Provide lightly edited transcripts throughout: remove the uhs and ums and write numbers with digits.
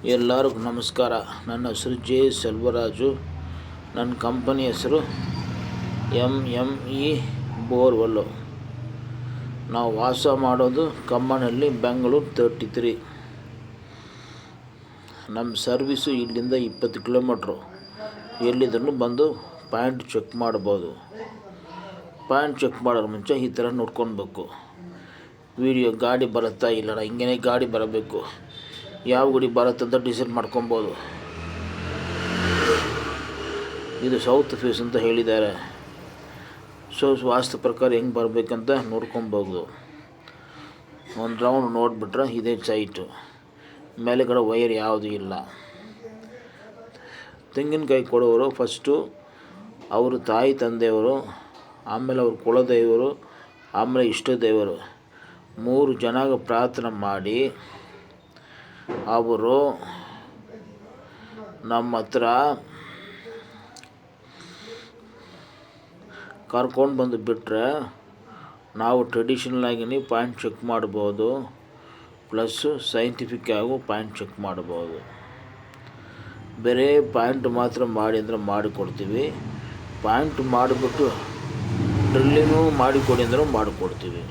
ಎಲ್ಲರಿಗೂ ನಮಸ್ಕಾರ. ನನ್ನ ಹೆಸರು ಜೆ ಸೆಲ್ವರಾಜು. ನನ್ನ ಕಂಪನಿ ಹೆಸರು MME ಬೋರ್ವೆಲ್ಲು. ನಾವು ವಾಸ ಮಾಡೋದು ಕಮ್ಮನಹಳ್ಳಿ, ಬೆಂಗಳೂರು 33. ನಮ್ಮ ಸರ್ವಿಸು ಇಲ್ಲಿಂದ 20 ಕಿಲೋಮೀಟ್ರು. ಎಲ್ಲಿದ್ರೂ ಬಂದು ಪಾಯಿಂಟ್ ಚೆಕ್ ಮಾಡ್ಬೋದು. ಪಾಯಿಂಟ್ ಚೆಕ್ ಮಾಡೋರ ಮುಂಚೆ ಈ ಥರ ನೋಡ್ಕೊಳ್ಬೇಕು. ವಿಡಿಯೋ ಗಾಡಿ ಬರುತ್ತಾ ಇಲ್ಲ, ಹಿಂಗೇ ಗಾಡಿ ಬರಬೇಕು, ಯಾವ ಗಾಡಿ ಬರುತ್ತಂತ ಡಿಸೈಡ್ ಮಾಡ್ಕೊಬೋದು. ಇದು ಸೌತ್ ಫೇಸ್ ಅಂತ ಹೇಳಿದ್ದಾರೆ. ವಾಸ್ತು ಪ್ರಕಾರ ಹೆಂಗೆ ಬರಬೇಕಂತ ನೋಡ್ಕೊಬೋದು. ಒಂದು ರೌಂಡ್ ನೋಡಿಬಿಟ್ರೆ ಇದೇ ಸೈಟು. ಮೇಲೆಗಡೆ ವೈರ್ ಯಾವುದೂ ಇಲ್ಲ. ತೆಂಗಿನಕಾಯಿ ಕೊಡೋರು ಫಸ್ಟು ಅವರು ತಾಯಿ ತಂದೆಯವರು, ಆಮೇಲೆ ಅವ್ರ ಕುಲದೈವರು, ಆಮೇಲೆ ಇಷ್ಟ ದೇವರು 3 ಜನಾಗ ಪ್ರಾರ್ಥನೆ ಮಾಡಿ ಅವರು ನಮ್ಮ ಹತ್ರ ಕರ್ಕೊಂಡು ಬಂದು ಬಿಟ್ಟರೆ ನಾವು ಟ್ರೆಡಿಷನಲ್ ಆಗಿನೇ ಪಾಯಿಂಟ್ ಚೆಕ್ ಮಾಡ್ಬೋದು, ಪ್ಲಸ್ಸು ಸೈಂಟಿಫಿಕ್ ಆಗು ಪಾಯಿಂಟ್ ಚೆಕ್ ಮಾಡ್ಬೋದು. ಬೇರೆ ಪಾಯಿಂಟ್ ಮಾತ್ರ ಮಾಡಿ ಅಂದರೆ ಮಾಡಿಕೊಡ್ತೀವಿ. ಪಾಯಿಂಟ್ ಮಾಡಿಬಿಟ್ಟು ಡ್ರಿಲ್ಲಿಂಗು ಮಾಡಿಕೊಡಿ ಅಂದರೂ ಮಾಡಿಕೊಡ್ತೀವಿ.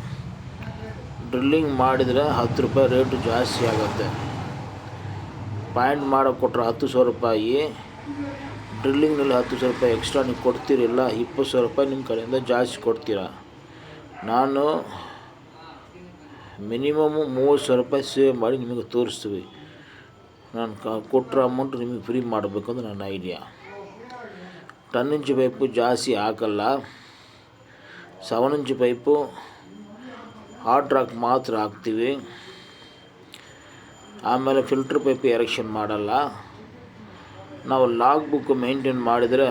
ಡ್ರಿಲ್ಲಿಂಗ್ ಮಾಡಿದರೆ 10 ರೂಪಾಯಿ ರೇಟು ಜಾಸ್ತಿ ಆಗುತ್ತೆ. ಪಾಯಿಂಟ್ ಮಾಡೋಕೆ ಕೊಟ್ಟರೆ 10,000 ರೂಪಾಯಿ, ಡ್ರಿಲ್ಲಿಂಗ್ನಲ್ಲಿ 10,000 ರೂಪಾಯಿ ಎಕ್ಸ್ಟ್ರಾ ನೀವು ಕೊಡ್ತೀರಿಲ್ಲ, 20,000 ರೂಪಾಯಿ ನಿಮ್ಮ ಕಡೆಯಿಂದ ಜಾಸ್ತಿ ಕೊಡ್ತೀರ. ನಾನು ಮಿನಿಮಮ್ಮು 30,000 ರೂಪಾಯಿ ಸೇವ್ ಮಾಡಿ ನಿಮಗೆ ತೋರಿಸ್ತೀವಿ. ನಾನು ಕೊಟ್ಟರೆ ಅಮೌಂಟ್ ನಿಮಗೆ ಫ್ರೀ ಮಾಡಬೇಕಂದ್ರೆ ನನ್ನ ಐಡಿಯಾ. 10 ಇಂಚ್ ಪೈಪು ಜಾಸ್ತಿ ಹಾಕಲ್ಲ, 7 ಇಂಚ್ ಪೈಪು ಹಾಟ್ ರಾಕ್ ಮಾತ್ರ ಹಾಕ್ತೀವಿ. ಆಮೇಲೆ ಫಿಲ್ಟ್ರ್ ಪೈಪ್ ಎರೆಕ್ಷನ್ ಮಾಡಲ್ಲ. ನಾವು ಲಾಗ್ ಬುಕ್ ಮೇಂಟೈನ್ ಮಾಡಿದರೆ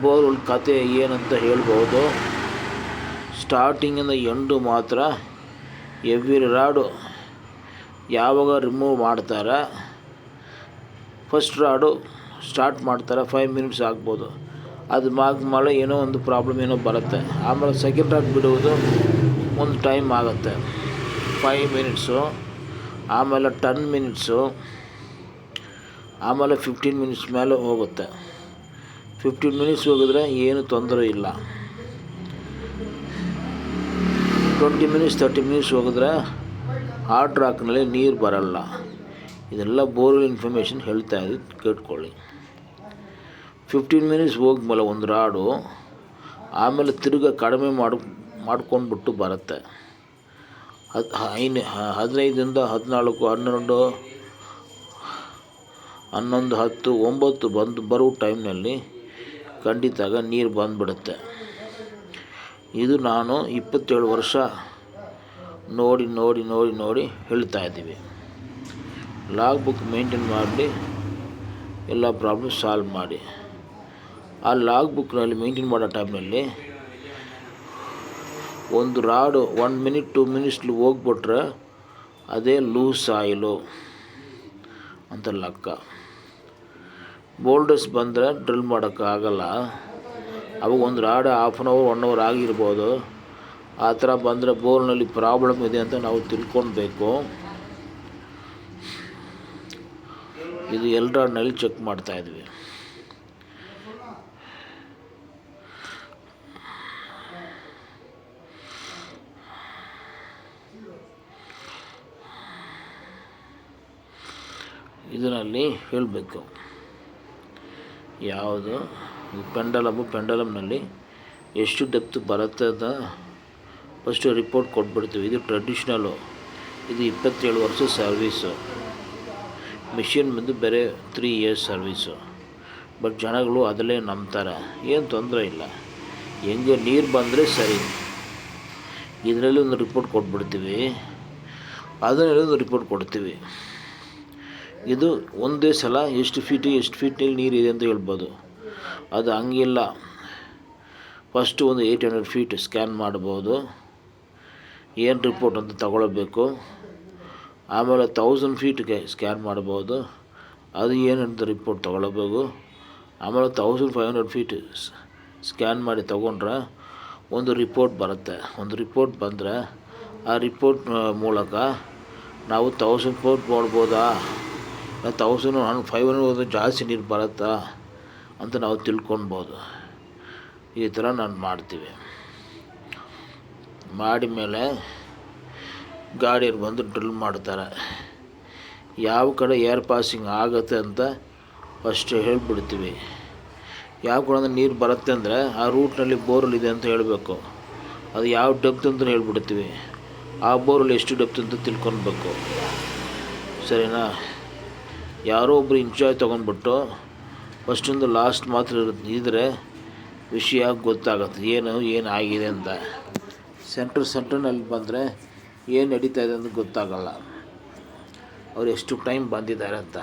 ಬೋರ್ವೆಲ್ ಕತೆ ಏನಂತ ಹೇಳ್ಬೋದು. ಸ್ಟಾರ್ಟಿಂಗಿಂದ ಎಂಡು ಮಾತ್ರ ಎವ್ರಿ ರಾಡು ಯಾವಾಗ ರಿಮೂವ್ ಮಾಡ್ತಾರೆ, ಫಸ್ಟ್ ರಾಡು ಸ್ಟಾರ್ಟ್ ಮಾಡ್ತಾರೆ 5 ಮಿನಿಟ್ಸ್ ಆಗ್ಬೋದು. ಅದು ಮೇಲೆ ಏನೋ ಒಂದು ಪ್ರಾಬ್ಲಮ್ ಏನೋ ಬರುತ್ತೆ. ಆಮೇಲೆ ಸೆಕೆಂಡ್ ರಾಡ್ ಬಿಡುವುದು ಒಂದು ಟೈಮ್ ಆಗುತ್ತೆ, 5 ಮಿನಿಟ್ಸು, ಆಮೇಲೆ 10 ಮಿನಿಟ್ಸು, ಆಮೇಲೆ 15 ಮಿನಿಟ್ಸ್ ಮೇಲೆ ಹೋಗುತ್ತೆ. 15 ಮಿನಿಟ್ಸ್ ಹೋಗಿದ್ರೆ ಏನು ತೊಂದರೆ ಇಲ್ಲ. 20 ಮಿನಿಟ್ಸ್ 30 ಮಿನಿಟ್ಸ್ ಹೋಗಿದ್ರೆ ಹಾಟ್ ರಾಕ್ನಲ್ಲಿ ನೀರು ಬರಲ್ಲ. ಇದೆಲ್ಲ ಬೋರ್ವೆಲ್ ಇನ್ಫಾರ್ಮೇಷನ್ ಹೇಳ್ತಾ ಇದ್ದೀವಿ, ಕೇಳ್ಕೊಳ್ಳಿ. 15 ಮಿನಿಟ್ಸ್ ಹೋಗ್ಮೇಲೆ ಒಂದು ರಾಡು ಆಮೇಲೆ ತಿರ್ಗಿ ಕಡಿಮೆ ಮಾಡ್ಕೊಂಡ್ಬಿಟ್ಟು ಬರುತ್ತೆ. 15 15ರಿಂದ 14, 12, 11, 10, 9 ಬರೋ ಟೈಮ್ನಲ್ಲಿ ಖಂಡಿತ ನೀರು ಬಂದುಬಿಡುತ್ತೆ. ಇದು ನಾನು 27 ವರ್ಷ ನೋಡಿ ಹೇಳ್ತಾ ಇದ್ದೀವಿ. ಲಾಗ್ ಬುಕ್ ಮೇಂಟೈನ್ ಮಾಡಿ ಎಲ್ಲ ಪ್ರಾಬ್ಲಮ್ ಸಾಲ್ವ್ ಮಾಡಿ. ಆ ಲಾಗ್ ಬುಕ್ನಲ್ಲಿ ಮೇಂಟೈನ್ ಮಾಡೋ ಟೈಮ್ನಲ್ಲಿ ಒಂದು ರಾಡು 1 ಮಿನಿಟ್ 2 ಮಿನಿಟ್ಸ್ಲಿ ಹೋಗ್ಬಿಟ್ರೆ ಅದೇ ಲೂಸ್ ಆಯಿಲು ಅಂತ ಲೆಕ್ಕ. ಬೋಲ್ಡರ್ಸ್ ಬಂದರೆ ಡ್ರಿಲ್ ಮಾಡೋಕ್ಕಾಗಲ್ಲ. ಅವಾಗ ಒಂದು ರಾಡು 1/2 ಅವರ್ 1 ಅವರ್ ಆಗಿರ್ಬೋದು. ಆ ಥರ ಬಂದರೆ ಬೋರ್ನಲ್ಲಿ ಪ್ರಾಬ್ಲಮ್ ಇದೆ ಅಂತ ನಾವು ತಿಳ್ಕೊಳ್ಬೇಕು. ಇದು ಎಲ್ರಾಡ್ನಲ್ಲಿ ಚೆಕ್ ಮಾಡ್ತಾಯಿದ್ವಿ. ಇದರಲ್ಲಿ ಹೇಳಬೇಕು ಯಾವುದು ಪೆಂಡಲಮ್ನಲ್ಲಿ ಎಷ್ಟು ಡೆಪ್ತ್ ಬರುತ್ತೆ ಅಂತ ಫಸ್ಟು ರಿಪೋರ್ಟ್ ಕೊಟ್ಬಿಡ್ತೀವಿ. ಇದು ಟ್ರೆಡಿಷ್ನಲ್ಲು, ಇದು 27 ವರ್ಷ ಸರ್ವೀಸು. ಮಿಷಿನ್ ಬಂದು ಬೇರೆ 3 ಇಯರ್ಸ್ ಸರ್ವೀಸು. ಬಟ್ ಜನಗಳು ಅದರಲ್ಲೇ ನಂಬ್ತಾರೆ, ಏನು ತೊಂದರೆ ಇಲ್ಲ, ಹೆಂಗೆ ನೀರು ಬಂದರೆ ಸರಿ. ಇದರಲ್ಲಿ ಒಂದು ರಿಪೋರ್ಟ್ ಕೊಟ್ಬಿಡ್ತೀವಿ, ಅದರಲ್ಲಿ ಒಂದು ರಿಪೋರ್ಟ್ ಕೊಡ್ತೀವಿ. ಇದು ಒಂದೇ ಸಲ ಎಷ್ಟು ಫೀಟ್ನಲ್ಲಿ ನೀರಿದೆ ಅಂತ ಹೇಳ್ಬೋದು. ಅದು ಹಂಗಿಲ್ಲ. ಫಸ್ಟು ಒಂದು 800 ಫೀಟ್ ಸ್ಕ್ಯಾನ್ ಮಾಡ್ಬೋದು, ಏನು ರಿಪೋರ್ಟ್ ಅಂತ ತಗೊಳ್ಬೇಕು. ಆಮೇಲೆ 1000 ಫೀಟ್ಗೆ ಸ್ಕ್ಯಾನ್ ಮಾಡ್ಬೋದು, ಅದು ಏನಂತ ರಿಪೋರ್ಟ್ ತಗೊಳ್ಬೇಕು. ಆಮೇಲೆ 1500 ಫೀಟ್ ಸ್ಕ್ಯಾನ್ ಮಾಡಿ ತಗೊಂಡ್ರೆ ಒಂದು ರಿಪೋರ್ಟ್ ಬರುತ್ತೆ. ಒಂದು ರಿಪೋರ್ಟ್ ಬಂದರೆ ಆ ರಿಪೋರ್ಟ್ ಮೂಲಕ ನಾವು 1000 ಫೀಟ್ ನೋಡ್ಬೋದಾ, 1500 ಹೋದ್ರೆ ಜಾಸ್ತಿ ನೀರು ಬರುತ್ತಾ ಅಂತ ನಾವು ತಿಳ್ಕೊಳ್ಬೋದು. ಈ ಥರ ನಾನು ಮಾಡ್ತೀವಿ. ಮಾಡಿದ್ಮೇಲೆ ಗಾಡಿಯವ್ರು ಬಂದು ಡ್ರಿಲ್ ಮಾಡ್ತಾರೆ. ಯಾವ ಕಡೆ ಏರ್ ಪಾಸಿಂಗ್ ಆಗುತ್ತೆ ಅಂತ ಫಸ್ಟ್ ಹೇಳಿಬಿಡ್ತೀವಿ. ಯಾವ ಕಡೆ ನೀರು ಬರುತ್ತೆ ಅಂದರೆ ಆ ರೂಟ್ನಲ್ಲಿ ಬೋರ್ವೆಲ್ ಇದೆ ಅಂತ ಹೇಳಬೇಕು. ಅದು ಯಾವ ಡೆಪ್ತ್ ಅಂತ ಹೇಳ್ಬಿಡ್ತೀವಿ. ಆ ಬೋರ್ವೆಲ್ ಎಷ್ಟು ಡೆಪ್ತ್ ಅಂತ ತಿಳ್ಕೊಳ್ಬೇಕು, ಸರಿನಾ? ಯಾರೋ ಒಬ್ಬರು ಇನ್ಚಾರ್ಜ್ ತೊಗೊಂಡ್ಬಿಟ್ಟು ಫಸ್ಟಿಂದ ಲಾಸ್ಟ್ ಮಾತ್ರ ಇದ್ದರೆ ವಿಷಯ ಗೊತ್ತಾಗುತ್ತೆ ಏನು ಆಗಿದೆ ಅಂತ. ಸೆಂಟ್ರ್ನಲ್ಲಿ ಬಂದರೆ ಏನು ನಡೀತಾ ಇದೆ ಅಂತ ಗೊತ್ತಾಗಲ್ಲ, ಅವ್ರು ಎಷ್ಟು ಟೈಮ್ ಬಂದಿದ್ದಾರೆ ಅಂತ.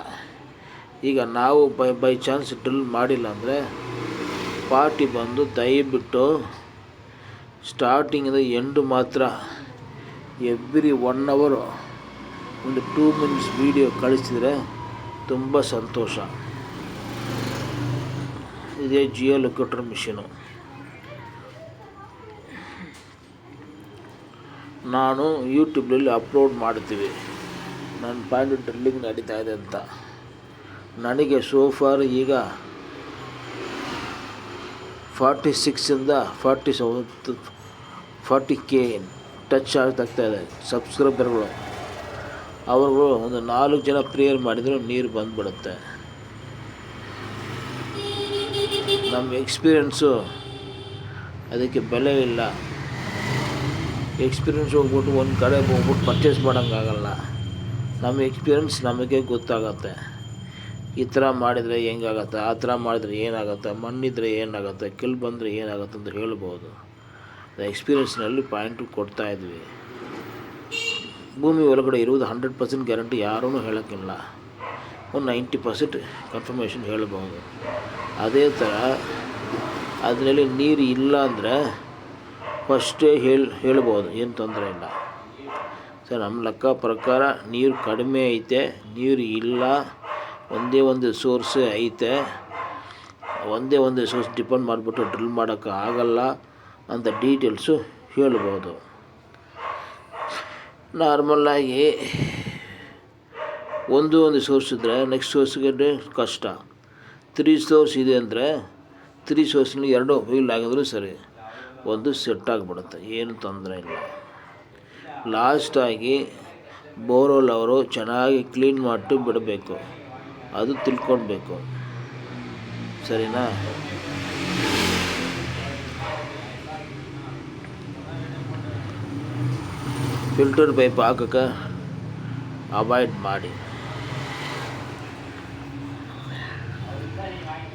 ಈಗ ನಾವು ಬೈ ಚಾನ್ಸ್ ಡ್ರಿಲ್ ಮಾಡಿಲ್ಲ ಅಂದರೆ ಪಾರ್ಟಿ ಬಂದು ದಯವಿಟ್ಟು ಸ್ಟಾರ್ಟಿಂಗಿಂದ ಎಂಡು ಮಾತ್ರ ಎವ್ರಿ 1 hour ಒಂದು 2 minutes ವೀಡಿಯೋ ಕಳಿಸಿದರೆ ತುಂಬ ಸಂತೋಷ. ಇದೇ ಜಿಯೋ ಲೊಕೇಟರ್ ಮಿಷಿನು. ನಾನು ಯೂಟ್ಯೂಬ್ನಲ್ಲಿ ಅಪ್ಲೋಡ್ ಮಾಡ್ತೀವಿ ನನ್ನ ಪಾಯಿಂಟ್ ಡ್ರಿಲ್ಲಿಂಗ್ ನಡೀತಾ ಇದೆ ಅಂತ. ನನಗೆ ಸೋಫಾರ್ ಈಗ 46ಇಂದ 40K ಟಚ್ ಆಗ್ತಾಯಿದೆ ಸಬ್ಸ್ಕ್ರೈಬರ್ಗಳು. ಅವ್ರಿಗೂ ಒಂದು 4 ಜನ ಪ್ರೇಯರ್ ಮಾಡಿದರೂ ನೀರು ಬಂದುಬಿಡುತ್ತೆ. ನಮ್ಮ ಎಕ್ಸ್ಪೀರಿಯೆನ್ಸು ಅದಕ್ಕೆ ಬೆಲೆ ಇಲ್ಲ. ಎಕ್ಸ್ಪೀರಿಯೆನ್ಸ್ ಹೋಗ್ಬಿಟ್ಟು ಒಂದು ಕಡೆ ಹೋಗ್ಬಿಟ್ಟು ಪರ್ಚೇಸ್ ಮಾಡೋಂಗಾಗಲ್ಲ. ನಮ್ಮ ಎಕ್ಸ್ಪೀರಿಯೆನ್ಸ್ ನಮಗೆ ಗೊತ್ತಾಗತ್ತೆ. ಈ ಥರ ಮಾಡಿದರೆ ಹೆಂಗಾಗತ್ತೆ, ಆ ಥರ ಮಾಡಿದರೆ ಏನಾಗುತ್ತೆ, ಮಣ್ಣಿದ್ರೆ ಏನಾಗುತ್ತೆ, ಕೆಲ್ ಬಂದರೆ ಏನಾಗುತ್ತೆ ಅಂತ ಹೇಳ್ಬೋದು. ಎಕ್ಸ್ಪೀರಿಯೆನ್ಸ್ನಲ್ಲಿ ಪಾಯಿಂಟು ಕೊಡ್ತಾಯಿದ್ವಿ. ಭೂಮಿ ಒಳಗಡೆ ಇರುವುದು 100% ಗ್ಯಾರಂಟಿ ಯಾರೂ ಹೇಳೋಕ್ಕಿಲ್ಲ. ಒಂದು 90% ಕನ್ಫರ್ಮೇಷನ್ ಹೇಳ್ಬೋದು. ಅದೇ ಥರ ಅದರಲ್ಲಿ ನೀರು ಇಲ್ಲ ಅಂದರೆ ಫಸ್ಟೇ ಹೇಳ್ಬೋದು, ಏನು ತೊಂದರೆ ಇಲ್ಲ. ಸರ್, ನಮ್ಮ ಲೆಕ್ಕ ಪ್ರಕಾರ ನೀರು ಕಡಿಮೆ ಐತೆ, ನೀರು ಇಲ್ಲ, ಒಂದೇ ಒಂದು ಸೋರ್ಸೇ ಐತೆ, ಒಂದೇ ಒಂದು ಸೋರ್ಸ್ ಡಿಪೆಂಡ್ ಮಾಡಿಬಿಟ್ಟು ಡ್ರಿಲ್ ಮಾಡೋಕ್ಕೆ ಆಗಲ್ಲ ಅಂತ ಡೀಟೇಲ್ಸು ಹೇಳ್ಬೋದು. ನಾರ್ಮಲ್ಲಾಗಿ ಒಂದು ಸೋರ್ಸ್ ಇದ್ದರೆ ನೆಕ್ಸ್ಟ್ ಸೋರ್ಸ್ಗೆ ಕಷ್ಟ. 3 ಸೋರ್ಸ್ ಇದೆ ಅಂದರೆ 3 ಸೋರ್ಸ್ನಲ್ಲಿ 2 ಫೀಲ್ ಆಗಿದ್ರು ಸರಿ, ಒಂದು ಸೆಟ್ ಆಗಿಬಿಡುತ್ತೆ, ಏನು ತೊಂದರೆ ಇಲ್ಲ. ಲಾಸ್ಟಾಗಿ ಬೋರ್ವೆಲ್ ಅವರು ಚೆನ್ನಾಗಿ ಕ್ಲೀನ್ ಮಾಡಿ ಬಿಡಬೇಕು, ಅದು ತಿಳ್ಕೊಳ್ಬೇಕು, ಸರಿನಾ? ಫಿಲ್ಟರ್ ಪೈಪ್ ಹಾಕೋಕ್ಕೆ ಅವಾಯ್ಡ್ ಮಾಡಿ.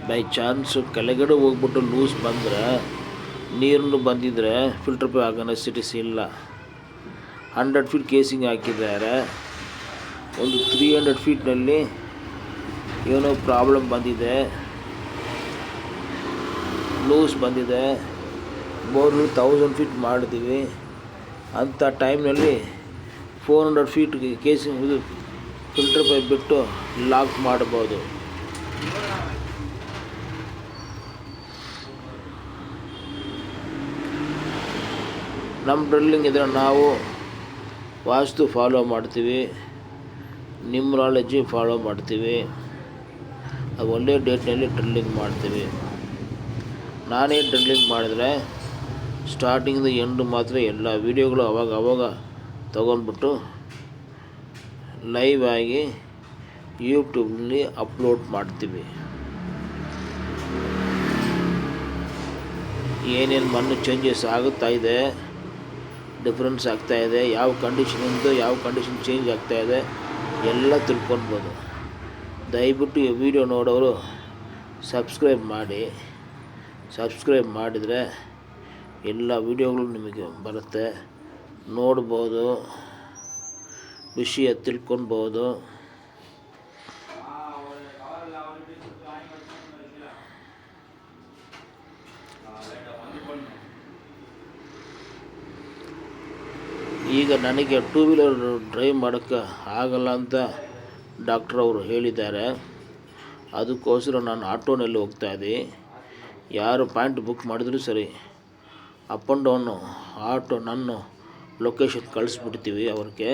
ಬೈ ಚಾನ್ಸು ಕೆಳಗಡೆ ಹೋಗ್ಬಿಟ್ಟು ಲೂಸ್ ಬಂದರೆ, ನೀರು ಬಂದಿದ್ದರೆ ಫಿಲ್ಟರ್ ಪೈಪ್ ಹಾಕೋ ನೆಸೆಸಿಟೀಸ್ ಇಲ್ಲ. 100 feet ಕೇಸಿಂಗ್ ಹಾಕಿದ್ದಾರೆ. ಒಂದು 300 feetನಲ್ಲಿ ಏನೋ ಪ್ರಾಬ್ಲಮ್ ಬಂದಿದೆ, ಲೂಸ್ ಬಂದಿದೆ. ಬೋರ್ವೆಲ್ 1000 feet ಮಾಡಿದ್ದೀವಿ ಅಂಥ ಟೈಮ್ನಲ್ಲಿ 400 feet ಕೇಸಿಂಗ್ ಇದು ಫಿಲ್ಟರ್ ಪೈಪ್ ಬಿಟ್ಟು ಲಾಕ್ ಮಾಡ್ಬೋದು. ನಮ್ಮ ಡ್ರಿಲ್ಲಿಂಗ್ ಇದ್ರೆ ನಾವು ವಾಸ್ತು ಫಾಲೋ ಮಾಡ್ತೀವಿ, ನ್ಯೂಮರಾಲಜಿ ಫಾಲೋ ಮಾಡ್ತೀವಿ. ಅದು ಒಳ್ಳೆಯ ಡೇಟ್ನಲ್ಲಿ ಡ್ರಿಲ್ಲಿಂಗ್ ಮಾಡ್ತೀವಿ. ನಾನೇ ಡ್ರಿಲ್ಲಿಂಗ್ ಮಾಡಿದರೆ ಸ್ಟಾರ್ಟಿಂಗಿಂದ ಎಂಡು ಮಾತ್ರ ಎಲ್ಲ ವೀಡಿಯೋಗಳು ಅವಾಗ ತೊಗೊಂಡ್ಬಿಟ್ಟು ಲೈವ್ ಆಗಿ ಯೂಟ್ಯೂಬ್ನಲ್ಲಿ ಅಪ್ಲೋಡ್ ಮಾಡ್ತೀವಿ. ಏನೇನು ಮಣ್ಣು ಚೇಂಜಸ್ ಆಗುತ್ತಾಯಿದೆ, ಡಿಫ್ರೆನ್ಸ್ ಆಗ್ತಾಯಿದೆ, ಯಾವ ಕಂಡೀಷನಿಂದ ಯಾವ ಕಂಡೀಷನ್ ಚೇಂಜ್ ಆಗ್ತಾಯಿದೆ ಎಲ್ಲ ತಿಳ್ಕೊಳ್ಬೋದು. ದಯವಿಟ್ಟು ಈ ವಿಡಿಯೋ ನೋಡೋರು ಸಬ್ಸ್ಕ್ರೈಬ್ ಮಾಡಿ. ಸಬ್ಸ್ಕ್ರೈಬ್ ಮಾಡಿದರೆ ಎಲ್ಲ ವೀಡಿಯೋಗಳು ನಿಮಗೆ ಬರುತ್ತೆ, ನೋಡ್ಬೋದು, ವಿಷಯ ತಿಳ್ಕೊಳ್ಬೋದು. ಈಗ ನನಗೆ 2 wheeler ಡ್ರೈವ್ ಮಾಡೋಕ್ಕೆ ಆಗಲ್ಲ ಅಂತ ಡಾಕ್ಟ್ರ್ ಅವರು ಹೇಳಿದ್ದಾರೆ. ಅದಕ್ಕೋಸ್ಕರ ನಾನು ಆಟೋನಲ್ಲಿ ಹೋಗ್ತಾಯಿದ್ದೆ. ಯಾರು ಪಾಯಿಂಟ್ ಬುಕ್ ಮಾಡಿದ್ರು ಸರಿ, ಅಪ್ ಆ್ಯಂಡ್ ಡೌನು ಆಟೋ ನನ್ನ ಲೊಕೇಶನ್ ಕಳಿಸ್ಬಿಡ್ತೀವಿ ಅವ್ರಿಗೆ.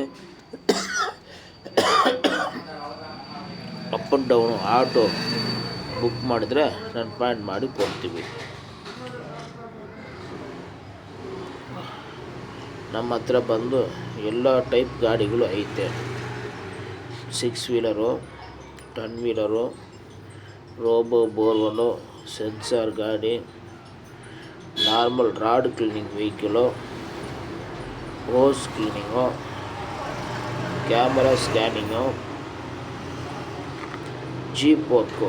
Up and down auto book ಮಾಡಿದರೆ ನಾನು ಪಾಯಿಂಟ್ ಮಾಡಿ ಕೊಡ್ತೀವಿ. ನಮ್ಮ ಹತ್ರ ಬಂದು ಎಲ್ಲ ಟೈಪ್ ಗಾಡಿಗಳು ಐತೆ. 6 wheeler, 10 wheeler, robo borewell, sensor ಗಾಡಿ, normal rod cleaning vehicle, hose cleaning, camera scanning, jeep work,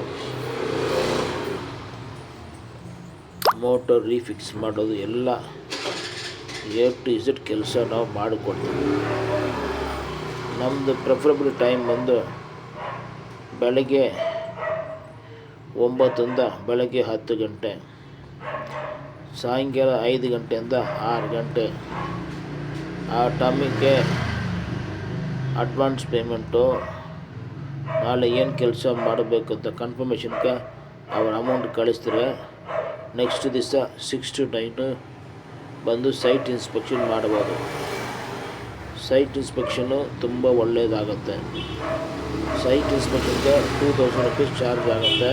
motor refix ಮಾಡೋದು ಎಲ್ಲ A to Z ಕೆಲಸ ನಾವು ಮಾಡಿಕೊಡ್ತೀವಿ. ನಮ್ಮದು ಪ್ರಿಫರಬಲ್ ಟೈಮ್ ಬಂದು ಬೆಳಗ್ಗೆ 9ರಿಂದ ಬೆಳಗ್ಗೆ 10 ಗಂಟೆ, ಸಾಯಂಕಾಲ 5 ಗಂಟೆಯಿಂದ 6 ಗಂಟೆ. ಆ ಟೈಮಿಗೆ ಅಡ್ವಾನ್ಸ್ ಪೇಮೆಂಟು, ನಾಳೆ ಏನು ಕೆಲಸ ಮಾಡಬೇಕಂತ ಕನ್ಫರ್ಮೇಷನ್ಗೆ ಅವ್ರ ಅಮೌಂಟ್ ಕಳಿಸ್ತಾರೆ. ನೆಕ್ಸ್ಟ್ ದಿವಸ 6 to 9 ಬಂದು ಸೈಟ್ ಇನ್ಸ್ಪೆಕ್ಷನ್ ಮಾಡ್ಬೋದು. ಸೈಟ್ ಇನ್ಸ್ಪೆಕ್ಷನ್ನು ತುಂಬ ಒಳ್ಳೆಯದಾಗುತ್ತೆ. ಸೈಟ್ ಇನ್ಸ್ಪೆಕ್ಷನ್ಗೆ 2000 ರೂಪೀಸ್ ಚಾರ್ಜ್ ಆಗುತ್ತೆ.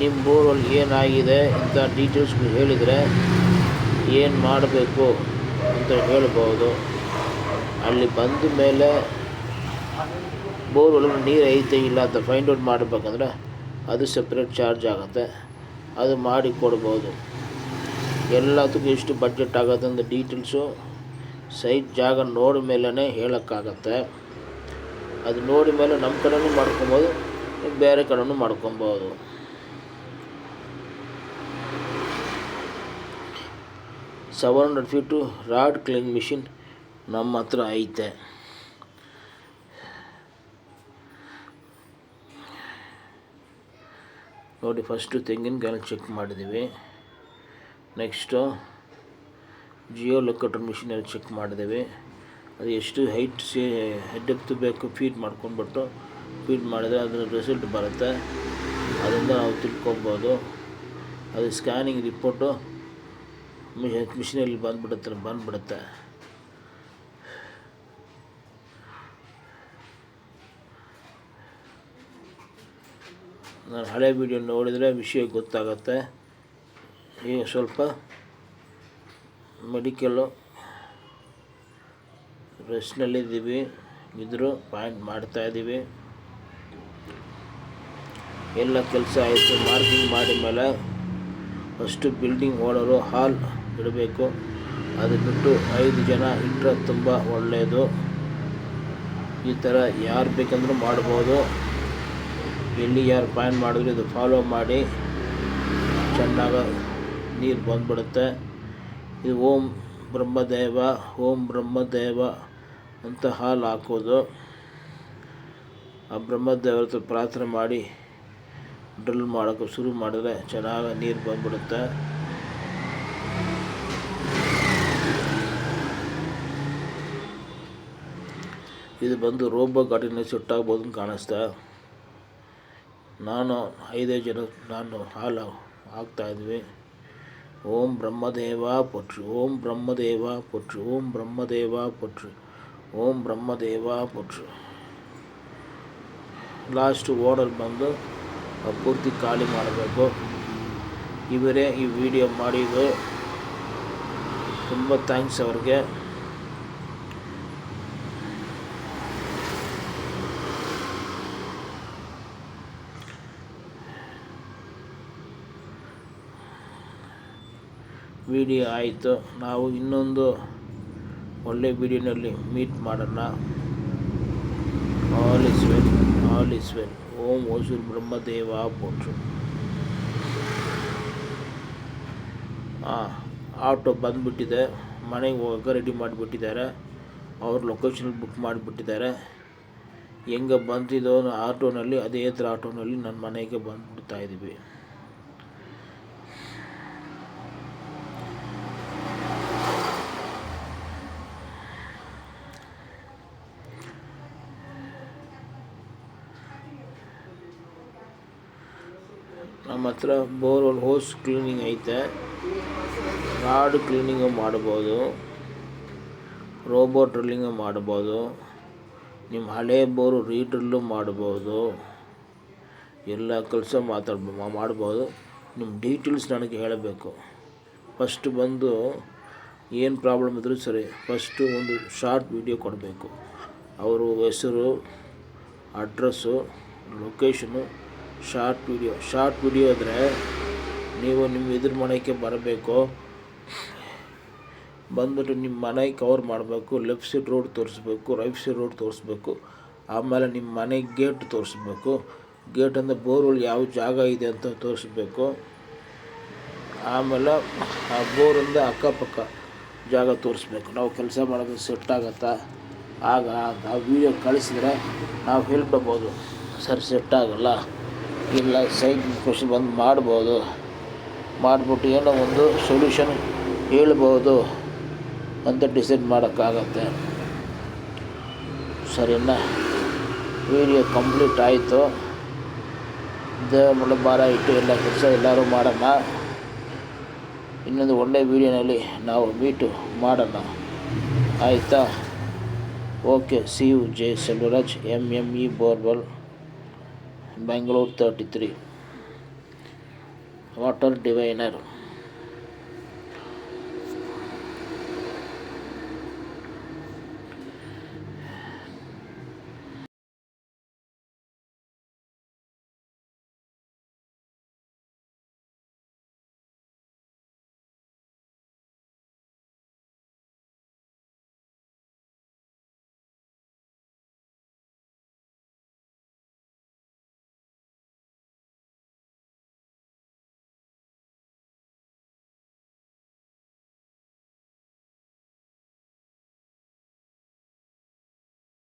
ನಿಮ್ಮ ಬೋರ್ವೆಲ್ ಏನಾಗಿದೆ ಇಂಥ ಡೀಟೇಲ್ಸ್ಗಳು ಹೇಳಿದರೆ ಏನು ಮಾಡಬೇಕು ಅಂತ ಹೇಳ್ಬೋದು. ಅಲ್ಲಿ ಬಂದ ಮೇಲೆ ಬೋರ್ವೆಲ್ ನೀರು ಐತೆ ಇಲ್ಲ ಅಂತ ಫೈಂಡ್ ಔಟ್ ಮಾಡಬೇಕಂದ್ರೆ ಅದು ಸಪ್ರೇಟ್ ಚಾರ್ಜ್ ಆಗುತ್ತೆ, ಅದು ಮಾಡಿ ಕೊಡ್ಬೋದು. ಎಲ್ಲದಕ್ಕೂ ಎಷ್ಟು ಬಡ್ಜೆಟ್ ಆಗುತ್ತೆ ಅಂತ ಡೀಟೇಲ್ಸು ಸೈಟ್ ಜಾಗ ನೋಡಿ ಮೇಲೇ ಹೇಳೋಕ್ಕಾಗತ್ತೆ. ಅದು ನೋಡಿ ಮೇಲೆ ನಮ್ಮ ಕಡೆನೂ ಮಾಡ್ಕೊಬೋದು, ಬೇರೆ ಕಡೆನೂ ಮಾಡ್ಕೊಬೋದು. $700 feet ರಾಡ್ ಕ್ಲೀನ್ ಮಿಷಿನ್ ನಮ್ಮ ಹತ್ರ ಐತೆ. ನೋಡಿ, ಫಸ್ಟು ತೆಂಗಿನಕಾಯಿ ಚೆಕ್ ಮಾಡಿದ್ದೀವಿ. ನೆಕ್ಸ್ಟು ಜಿಯೋ ಲೊಕೇಟರ್ ಮಿಷಿನಲ್ಲಿ ಚೆಕ್ ಮಾಡಿದ್ದೀವಿ. ಅದು ಎಷ್ಟು ಹೈಟ್ ಡೆಪ್ತ್ ಬೇಕು ಫೀಡ್ ಮಾಡ್ಕೊಂಡ್ಬಿಟ್ಟು ಫೀಡ್ ಮಾಡಿದರೆ ಅದರ ರಿಸಲ್ಟ್ ಬರುತ್ತೆ. ಅದರಿಂದ ನಾವು ತಿಳ್ಕೊಬೋದು. ಅದು ಸ್ಕ್ಯಾನಿಂಗ್ ರಿಪೋರ್ಟು ಮಿಷಿನಲ್ಲಿ ಬಂದುಬಿಡುತ್ತೆ. ನಾನು ಹಳೆ ವಿಡಿಯೋ ನೋಡಿದರೆ ವಿಷಯ ಗೊತ್ತಾಗುತ್ತೆ. ಈಗ ಸ್ವಲ್ಪ ಮೆಡಿಕಲ್ಲು ರೆಸ್ಟ್ನಲ್ಲಿದ್ದೀವಿ, ಇದ್ದರೂ ಪಾಯಿಂಟ್ ಮಾಡ್ತಾಯಿದ್ದೀವಿ. ಎಲ್ಲ ಕೆಲಸ ಆಯಿತು. ಮಾರ್ಕಿಂಗ್ ಮಾಡಿದ ಮೇಲೆ ಫಸ್ಟು ಬಿಲ್ಡಿಂಗ್ ಓನರು ಹಾಲ್ ಇಡಬೇಕು. ಅದು ಬಿಟ್ಟು 5 ಜನ ಇಟ್ಟರೆ ತುಂಬ ಒಳ್ಳೆಯದು. ಈ ಥರ ಯಾರು ಬೇಕಂದ್ರೂ ಮಾಡ್ಬೋದು. ಎಲ್ಲಿ ಯಾರು ಪಾಯಿಂಟ್ ಮಾಡಿದ್ರು ಇದು ಫಾಲೋ ಮಾಡಿ ಚೆನ್ನಾಗಿ ನೀರು ಬಂದ್ಬಿಡುತ್ತೆ. ಇದು ಓಂ ಬ್ರಹ್ಮದೇವ ಅಂತ ಹಾಲು ಹಾಕೋದು. ಆ ಬ್ರಹ್ಮದೇವರ ಹತ್ರ ಪ್ರಾರ್ಥನೆ ಮಾಡಿ ಡ್ರಿಲ್ ಮಾಡೋಕ್ಕೆ ಶುರು ಮಾಡಿದ್ರೆ ಚೆನ್ನಾಗಿ ನೀರು ಬಂದ್ಬಿಡುತ್ತೆ. ಇದು ಬಂದು ರೋಬೋ ಗಾಡಿನ ಸೆಟ್ ಆಗ್ಬೋದು ಅಂತ ಕಾಣಿಸ್ತಾ. ನಾನು 5 ಜನ ಹಾಲು ಹಾಕ್ತಾಯಿದ್ವಿ. ಓಂ ಬ್ರಹ್ಮದೇವ ಪೊಟ್ರು, ಓಂ ಬ್ರಹ್ಮದೇವ ಪೊಟ್ರು, ಓಂ ಬ್ರಹ್ಮದೇವ ಪೊಟ್ರು, ಓಂ ಬ್ರಹ್ಮದೇವ ಪೊಟ್ರು. ಲಾಸ್ಟ್ ಓನರ್ ಬಂದು ಪೂರ್ತಿ ಖಾಲಿ ಮಾಡಬೇಕು. ಇವರೇ ಈ ವಿಡಿಯೋ ಮಾಡಿದ್ದು. ತುಂಬ ಥ್ಯಾಂಕ್ಸ್ ಅವ್ರಿಗೆ. ವಿಡಿಯೋ ಆಯಿತು. ನಾವು ಇನ್ನೊಂದು ಒಳ್ಳೆ ವಿಡಿಯೋನಲ್ಲಿ ಮೀಟ್ ಮಾಡೋಣ. All is well. Om Hosur Brahmadeva ಪೊಟ್ರು. ಆಟೋ ಬಂದುಬಿಟ್ಟಿದೆ. ಮನೆಗೆ ಹೋಗೋಕೆ ರೆಡಿ ಮಾಡಿಬಿಟ್ಟಿದ್ದಾರೆ. ಅವ್ರ ಲೊಕೇಶನ್ ಬುಕ್ ಮಾಡಿಬಿಟ್ಟಿದ್ದಾರೆ. ಹೆಂಗೆ ಬಂದಿದ್ದೋ ಆಟೋನಲ್ಲಿ ಅದೇ ಥರ ಆಟೋನಲ್ಲಿ ನನ್ನ ಮನೆಗೆ ಬಂದುಬಿಡ್ತಾಯಿದ್ದೀವಿ. ನಮ್ಮ ಹತ್ರ ಬೋರ್ವೆಲ್ ಹೋಸ್ ಕ್ಲೀನಿಂಗ್ ಐತೆ, ರಾಡ್ ಕ್ಲೀನಿಂಗು ಮಾಡ್ಬೋದು, ರೋಬೋ ಡ್ರಿಲ್ಲಿಂಗು ಮಾಡ್ಬೋದು, ನಿಮ್ಮ ಹಳೆ ಬೋರು ರೀಡ್ರಿಲ್ಲು ಮಾಡ್ಬೋದು. ಎಲ್ಲ ಕೆಲಸ ಮಾಡ್ಬೋದು. ನಿಮ್ಮ ಡೀಟೇಲ್ಸ್ ನನಗೆ ಹೇಳಬೇಕು. ಫಸ್ಟ್ ಬಂದು ಏನು ಪ್ರಾಬ್ಲಮ್ ಇದ್ರೂ ಸರಿ, ಫಸ್ಟು ಒಂದು ಶಾರ್ಟ್ ವಿಡಿಯೋ ಕೊಡಬೇಕು. ಅವರು ಹೆಸರು, ಅಡ್ರೆಸ್ಸು, ಲೊಕೇಶನು, ಶಾರ್ಟ್ ವಿಡಿಯೋ ಆದರೆ ನೀವು ನಿಮ್ಮ ಇದ್ರ ಮನೆಗೆ ಬರಬೇಕು. ಬಂದ್ಬಿಟ್ಟು ನಿಮ್ಮ ಮನೆ ಕವರ್ ಮಾಡಬೇಕು. ಲೆಫ್ಟ್ ಸೈಡ್ ರೋಡ್ ತೋರಿಸ್ಬೇಕು, ರೈಟ್ ಸೈಡ್ ರೋಡ್ ತೋರಿಸ್ಬೇಕು. ಆಮೇಲೆ ನಿಮ್ಮ ಮನೆ ಗೇಟ್ ತೋರಿಸ್ಬೇಕು. ಗೇಟಿಂದ ಬೋರ್ವೆಲ್ ಯಾವ ಜಾಗ ಇದೆ ಅಂತ ತೋರಿಸ್ಬೇಕು. ಆಮೇಲೆ ಆ ಬೋರಿಂದ ಅಕ್ಕಪಕ್ಕ ಜಾಗ ತೋರಿಸ್ಬೇಕು. ನಾವು ಕೆಲಸ ಮಾಡೋದು ಸೆಟ್ ಆಗುತ್ತಾ, ಆಗ ಆ ವೀಡಿಯೋ ಕಳಿಸಿದ್ರೆ ನಾವು ಹೇಳ್ಕೊಬೋದು, ಸರ್ ಸೆಟ್ ಆಗೋಲ್ಲ, ಇಲ್ಲ ಸೈಟ್ ಇನ್ಸ್ಪೆಕ್ಷನ್ ಬಂದು ಮಾಡ್ಬೋದು, ಮಾಡಿಬಿಟ್ಟು ಏನೋ ಒಂದು ಸೊಲ್ಯೂಷನ್ ಹೇಳ್ಬೋದು ಅಂತ ಡಿಸೈಡ್ ಮಾಡೋಕ್ಕಾಗತ್ತೆ. ಸರಿನಾ? ವೀಡಿಯೋ ಕಂಪ್ಲೀಟ್ ಆಯಿತು. ದೇವರ ಭಾರ ಇಟ್ಟು ಎಲ್ಲ ಕೆಲಸ ಎಲ್ಲರೂ ಮಾಡೋಣ. ಇನ್ನೊಂದು ಒಳ್ಳೆಯ ವೀಡಿಯೋನಲ್ಲಿ ನಾವು ಮೀಟು ಮಾಡೋಣ, ಆಯಿತಾ? Okay, see you. J Selvaraj, MME borewell, Bengaluru 33, water ಡಿವೈನರ್.